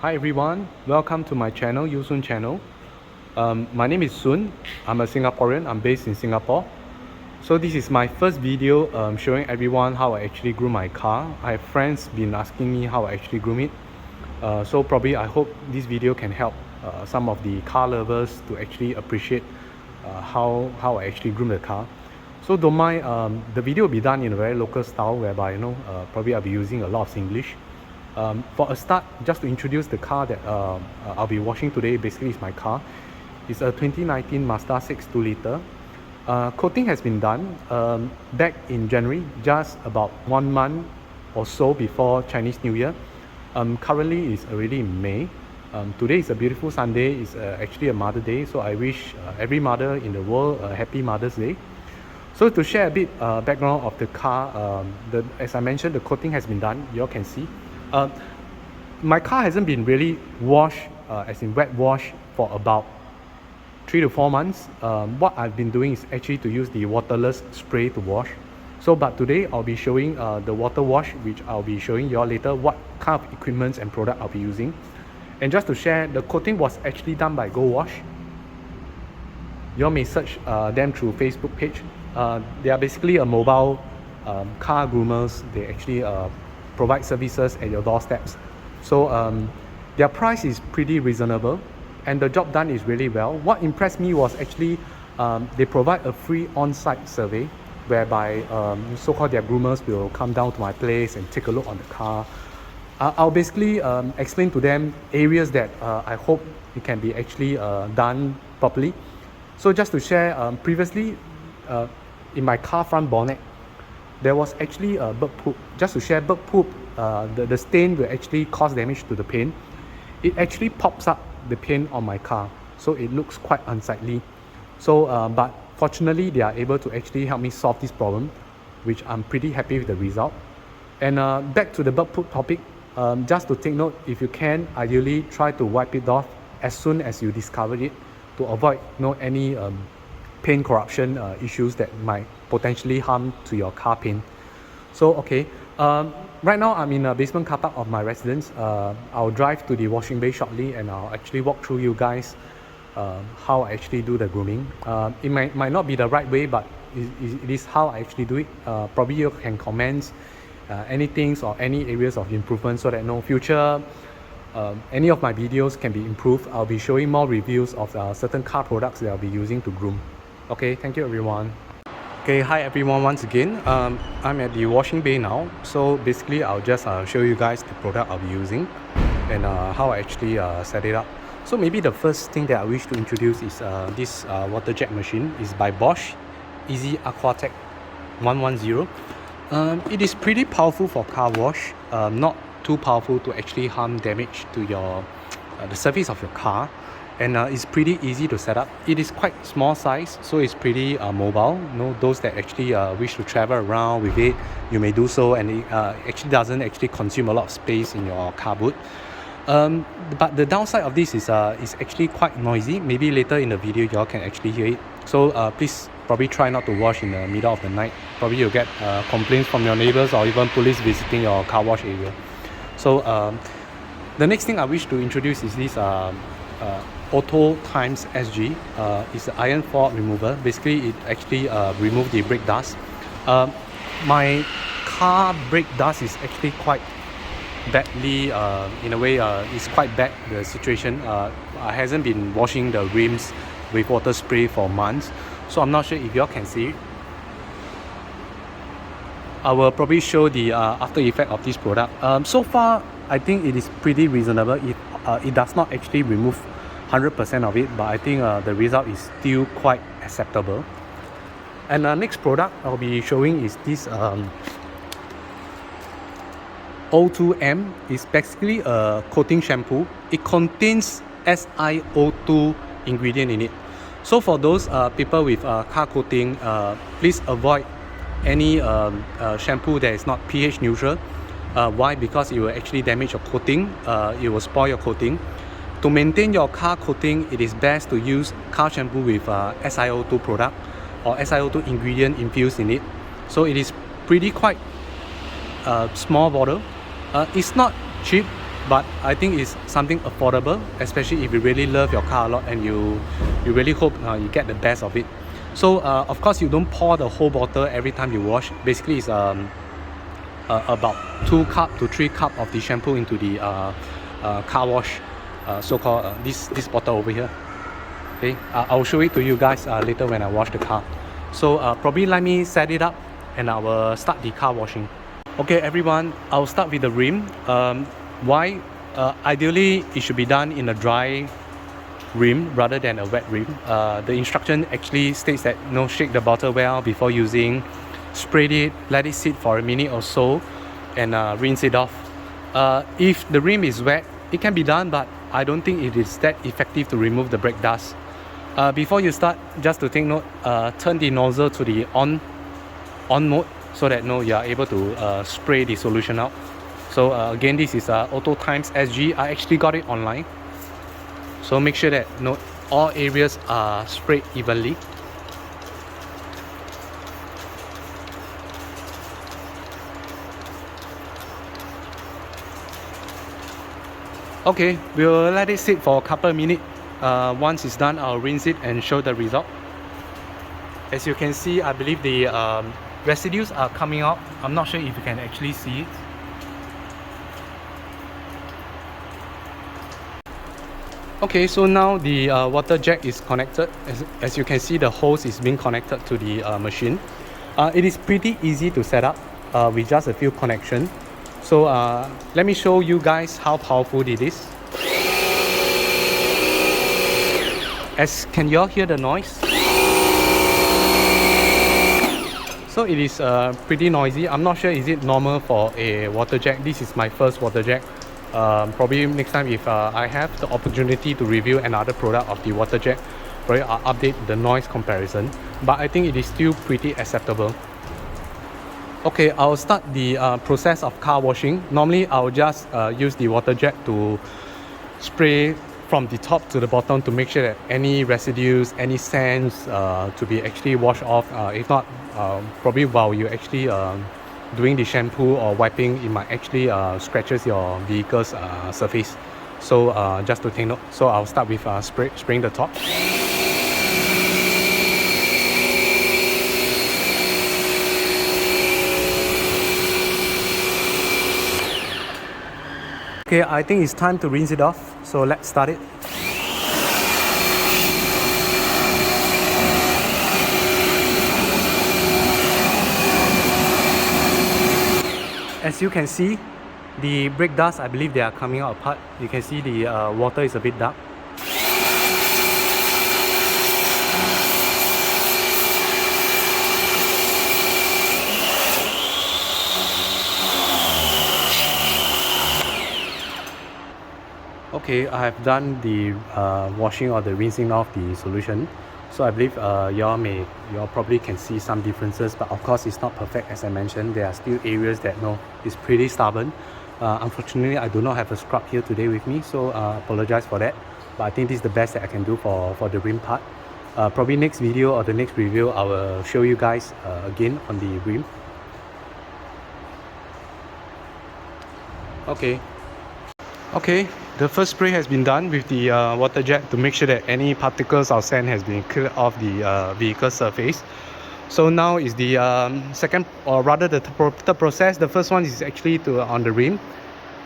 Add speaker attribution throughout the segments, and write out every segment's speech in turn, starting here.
Speaker 1: Hi everyone, welcome to my channel, Yusun channel. My name is Sun. I'm a Singaporean. I'm based in Singapore. So this is my first video showing everyone how I actually groom my car. I have friends been asking me how I actually groom it. So probably I hope this video can help some of the car lovers to actually appreciate how I actually groom the car. So don't mind, the video will be done in a very local style whereby probably I'll be using a lot of Singlish. For a start, just to introduce the car that I'll be washing today, basically is my car. It's a 2019 Mazda 6 2-liter. Coating has been done back in January, just about 1 month or so before Chinese New Year. Currently it's already in May. Today is a beautiful Sunday. It's actually a Mother Day, so I wish every mother in the world a happy Mother's Day. So to share a bit background of the car, as I mentioned, the coating has been done. You all can see. My car hasn't been really washed, as in wet wash, for about 3 to 4 months. What I've been doing is actually to use the waterless spray to wash. So but today I'll be showing the water wash, which I'll be showing you all later what kind of equipment and product I'll be using. And just to share, the coating was actually done by Go Wash. You all may search them through Facebook page. They are basically a mobile car groomers. They actually provide services at your doorsteps. So their price is pretty reasonable and the job done is really well. What impressed me was actually they provide a free on-site survey whereby so-called their groomers will come down to my place and take a look on the car. I'll basically explain to them areas that I hope it can be actually done properly. So just to share, previously in my car front bonnet, there was actually a bird poop. Just to share, bird poop, the stain will actually cause damage to the paint. It actually pops up the paint on my car, so it looks quite unsightly. So, but fortunately, they are able to actually help me solve this problem, which I'm pretty happy with the result. And back to the bird poop topic, just to take note, if you can, ideally try to wipe it off as soon as you discover it to avoid any paint corruption issues that might potentially harm to your car paint. So okay, right now I'm in a basement car park of my residence. I'll drive to the washing bay shortly and I'll actually walk through you guys how I actually do the grooming. It might not be the right way, but it is how I actually do it. Probably you can comment anything or any areas of improvement so that future any of my videos can be improved. I'll be showing more reviews of certain car products that I'll be using to groom. Okay, thank you everyone. Okay, hi everyone once again. I'm at the washing bay now. So basically I'll just show you guys the product I'll be using and how I actually set it up. So maybe the first thing that I wish to introduce is this water jet machine. It's by Bosch, Easy Aquatech 110. It is pretty powerful for car wash, not too powerful to actually harm damage to your the surface of your car. And it's pretty easy to set up. It is quite small size, so it's pretty mobile. Those that actually wish to travel around with it, you may do so, and it actually doesn't actually consume a lot of space in your car boot. But the downside of this is actually quite noisy. Maybe later in the video y'all can actually hear it. So please probably try not to wash in the middle of the night. Probably you'll get complaints from your neighbors or even police visiting your car wash area. So the next thing I wish to introduce is this Auto Times SG. It's an iron fault remover. Basically it actually removes the brake dust. My car brake dust is actually quite badly, in a way it's quite bad, the situation. I hasn't been washing the rims with water spray for months, so I'm not sure if y'all can see it. I will probably show the after effect of this product. So far I think it is pretty reasonable. It does not actually remove 100% of it, but I think the result is still quite acceptable. And the next product I'll be showing is this O2M. Is basically a coating shampoo. It contains SiO2 ingredient in it. So for those people with car coating, please avoid any shampoo that is not pH neutral. Why? Because it will actually damage your coating. It will spoil your coating. To maintain your car coating, it is best to use car shampoo with SiO2 product or SiO2 ingredient infused in it. So it is pretty quite small bottle. It's not cheap, but I think it's something affordable, especially if you really love your car a lot and you really hope you get the best of it. So of course you don't pour the whole bottle every time you wash. Basically it's about 2 cup to 3 cup of the shampoo into the car wash, so-called this bottle over here. Okay, I'll show it to you guys later when I wash the car. So probably let me set it up and I will start the car washing. Okay everyone, I'll start with the rim. Why? Ideally it should be done in a dry rim rather than a wet rim. The instruction actually states that shake the bottle well before using, spray it, let it sit for a minute or so, and rinse it off. If the rim is wet, it can be done, but I don't think it is that effective to remove the brake dust. Before you start, just to take note, turn the nozzle to the on mode so that you are able to spray the solution out. So again, this is Auto Times SG. I actually got it online. So make sure that all areas are sprayed evenly. Okay, we'll let it sit for a couple of minutes. Once it's done, I'll rinse it and show the result. As you can see, I believe the residues are coming out. I'm not sure if you can actually see it. Okay, so now the water jet is connected. As you can see, the hose is being connected to the machine. It is pretty easy to set up with just a few connections. So let me show you guys how powerful it is. Can you all hear the noise? So it is pretty noisy. I'm not sure is it normal for a water jet. This is my first water jet. Probably next time if I have the opportunity to review another product of the water jet, probably I'll update the noise comparison, but I think it is still pretty acceptable. Okay, I'll start the process of car washing. Normally I'll just use the water jet to spray from the top to the bottom to make sure that any residues, any sands to be actually washed off. If not, probably while you actually doing the shampoo or wiping, it might actually scratches your vehicle's surface. So just to take note. So I'll start with spraying the top. Okay, I think it's time to rinse it off. So let's start it. As you can see, the brake dust, I believe they are coming out apart. You can see the water is a bit dark. Okay, I have done the washing or the rinsing of the solution. So I believe y'all probably can see some differences, but of course it's not perfect. As I mentioned, there are still areas that is pretty stubborn. Unfortunately, I do not have a scrub here today with me, so apologize for that. But I think this is the best that I can do for the rim part. Probably next video or the next review, I will show you guys again on the rim. Okay, the first spray has been done with the water jet to make sure that any particles or sand has been cleared off the vehicle surface. So now is the second, or rather the third process. The first one is actually on the rim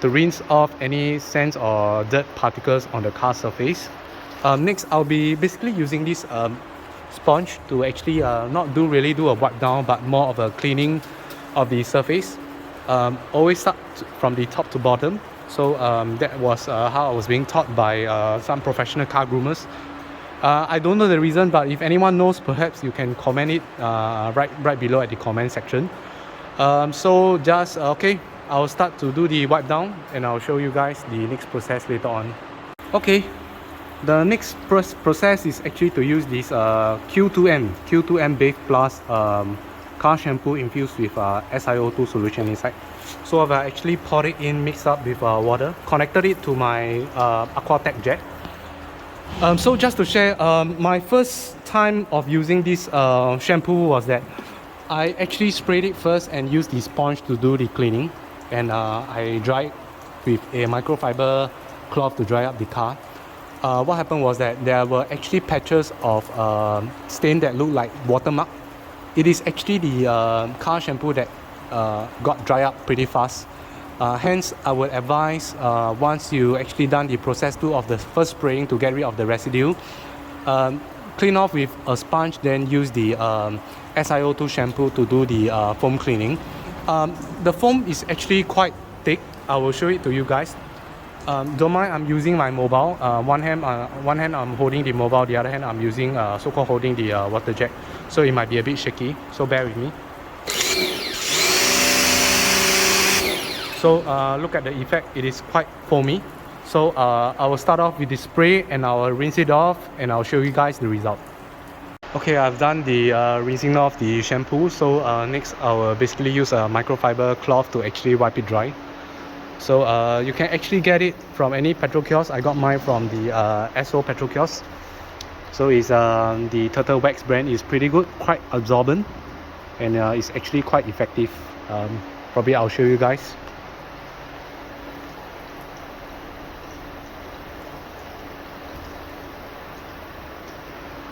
Speaker 1: to rinse off any sands or dirt particles on the car surface. Next, I'll be basically using this sponge to actually not really do a wipe down, but more of a cleaning of the surface. Always start from the top to bottom. So that was how I was being taught by some professional car groomers. I don't know the reason, but if anyone knows, perhaps you can comment it right below at the comment section. So just okay, I'll start to do the wipe down and I'll show you guys the next process later on. Okay, the next process is actually to use this Q2M Bathe Plus car shampoo infused with SiO2 solution inside. So I've actually poured it in, mixed up with water, connected it to my Aquatech jet. So just to share, my first time of using this shampoo was that I actually sprayed it first and used the sponge to do the cleaning, and I dried with a microfiber cloth to dry up the car. What happened was that there were actually patches of stain that looked like watermark. It is actually the car shampoo that got dry up pretty fast. Hence, I would advise once you actually done the process 2 of the first spraying to get rid of the residue, clean off with a sponge, then use the SiO2 shampoo to do the foam cleaning. The foam is actually quite thick. I will show it to you guys. Don't mind, I'm using my mobile. One hand I'm holding the mobile, the other hand I'm using so-called holding the water jet. So it might be a bit shaky, so bear with me. So look at the effect, it is quite foamy. So I will start off with the spray and I will rinse it off and I'll show you guys the result. Okay, I've done the rinsing off the shampoo. So next I will basically use a microfiber cloth to actually wipe it dry. So you can actually get it from any petrol kiosk. I got mine from the SO petrol kiosk. So it's the Turtle Wax brand is pretty good, quite absorbent, and it's actually quite effective. Probably I'll show you guys.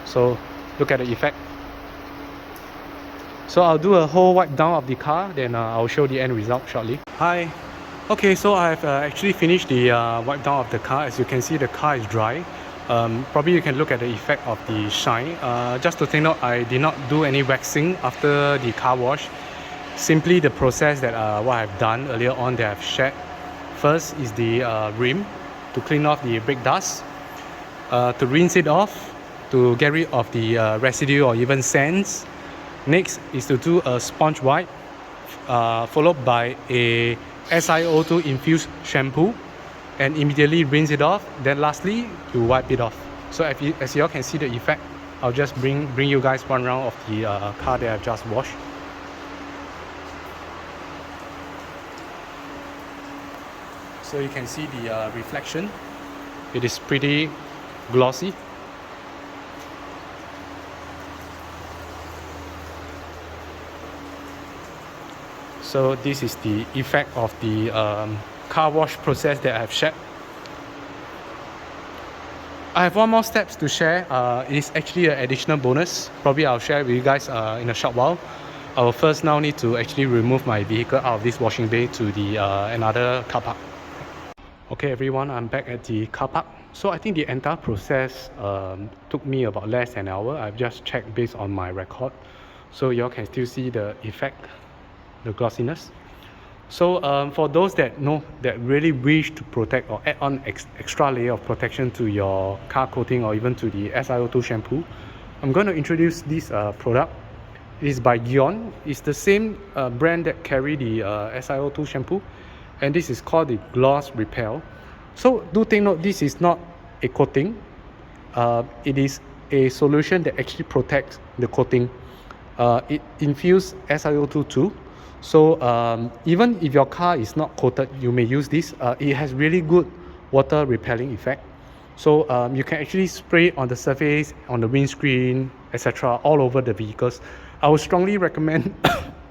Speaker 1: So look at the effect. So I'll do a whole wipe down of the car, then I'll show the end result shortly. Hi. Okay, so I've actually finished the wipe down of the car. As you can see, the car is dry. Probably you can look at the effect of the shine. Just to take note, I did not do any waxing after the car wash. Simply the process that what I've done earlier on that I've shared. First is the rim to clean off the brake dust, to rinse it off, to get rid of the residue or even sands. Next is to do a sponge wipe, followed by a SiO2 infused shampoo, and immediately rinse it off. Then lastly, you wipe it off. So as you all can see the effect, I'll just bring you guys one round of the car that I've just washed. So you can see the reflection. It is pretty glossy. So this is the effect of the car wash process that I've shared. I have one more steps to share. It is actually an additional bonus. Probably I'll share with you guys in a short while. I will first now need to actually remove my vehicle out of this washing bay to the another car park. Okay everyone, I'm back at the car park. So I think the entire process took me about less than an hour. I've just checked based on my record. So y'all can still see the effect, the glossiness. So for those that really wish to protect or add on extra layer of protection to your car coating or even to the SiO2 shampoo, I'm going to introduce this product. It is by Gion. It's the same brand that carry the SiO2 shampoo, and this is called the Gloss Repel. So do take note, this is not a coating. It is a solution that actually protects the coating. It infuses SiO2 too. So even if your car is not coated, you may use this. It has really good water repelling effect. So you can actually spray it on the surface, on the windscreen, etc., all over the vehicles. I would strongly recommend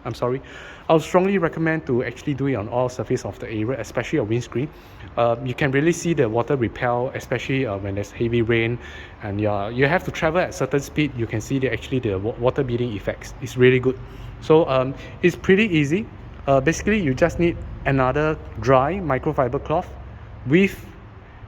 Speaker 1: I'm sorry, I would strongly recommend to actually do it on all surface of the area, especially your windscreen. You can really see the water repel, especially when there's heavy rain and you have to travel at certain speed. You can see the water beading effects. It's really good. So it's pretty easy. Basically you just need another dry microfiber cloth with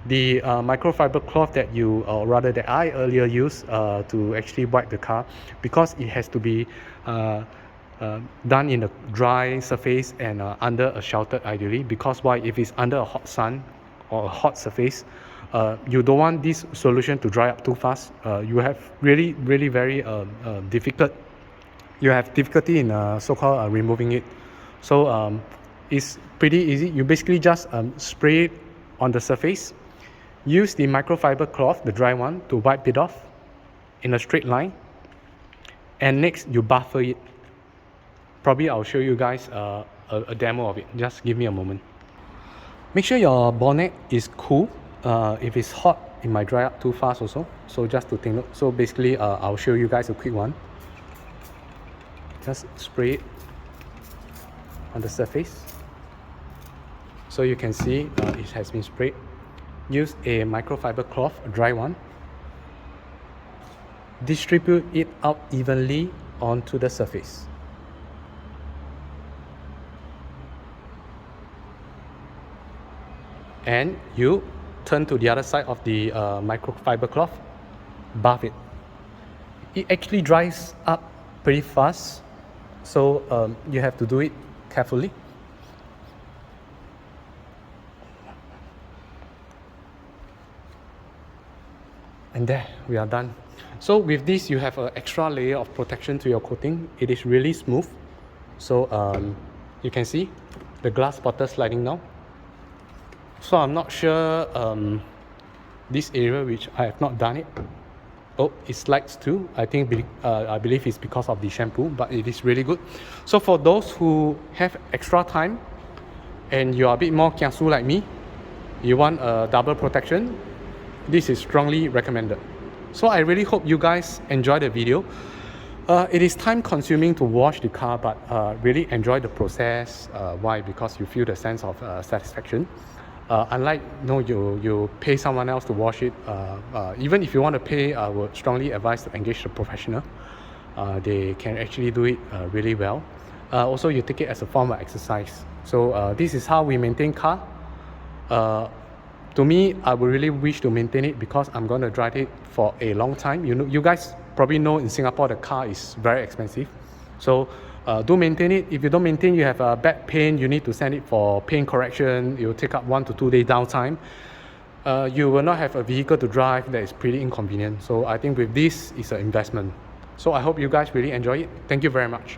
Speaker 1: the microfiber cloth that that I earlier used to actually wipe the car, because it has to be done in a dry surface and under a sheltered ideally. Because why? If it's under a hot sun or a hot surface, you don't want this solution to dry up too fast. You have really very difficult. You have difficulty in so-called removing it. So it's pretty easy. You basically just spray it on the surface. Use the microfiber cloth, the dry one, to wipe it off in a straight line. And next you buffer it. Probably I'll show you guys a demo of it. Just give me a moment. Make sure your bonnet is cool. If it's hot, it might dry up too fast also. So just to take note. So basically I'll show you guys a quick one. Just spray it on the surface. So you can see it has been sprayed. Use a microfiber cloth, a dry one. Distribute it out evenly onto the surface. And you turn to the other side of the microfiber cloth, bath it. It actually dries up pretty fast, so you have to do it carefully. And there, we are done. So with this, you have an extra layer of protection to your coating. It is really smooth. So you can see the glass bottle sliding down. So I'm not sure this area which I have not done it. Oh, it slides too. I believe it's because of the shampoo, but it is really good. So for those who have extra time and you are a bit more kiasu like me, you want a double protection, this is strongly recommended. So I really hope you guys enjoy the video. It is time consuming to wash the car, but really enjoy the process. Why? Because you feel the sense of satisfaction. Unlike you pay someone else to wash it, even if you want to pay, I would strongly advise to engage the professional. They can actually do it really well. Also, you take it as a form of exercise. So this is how we maintain car. To me, I would really wish to maintain it because I'm going to drive it for a long time. You guys probably know in Singapore the car is very expensive. So do maintain it. If you don't maintain, you have a back pain, you need to send it for pain correction. It will take up 1 to 2 day downtime. You will not have a vehicle to drive. That is pretty inconvenient. So I think with this, it's an investment. So I hope you guys really enjoy it. Thank you very much.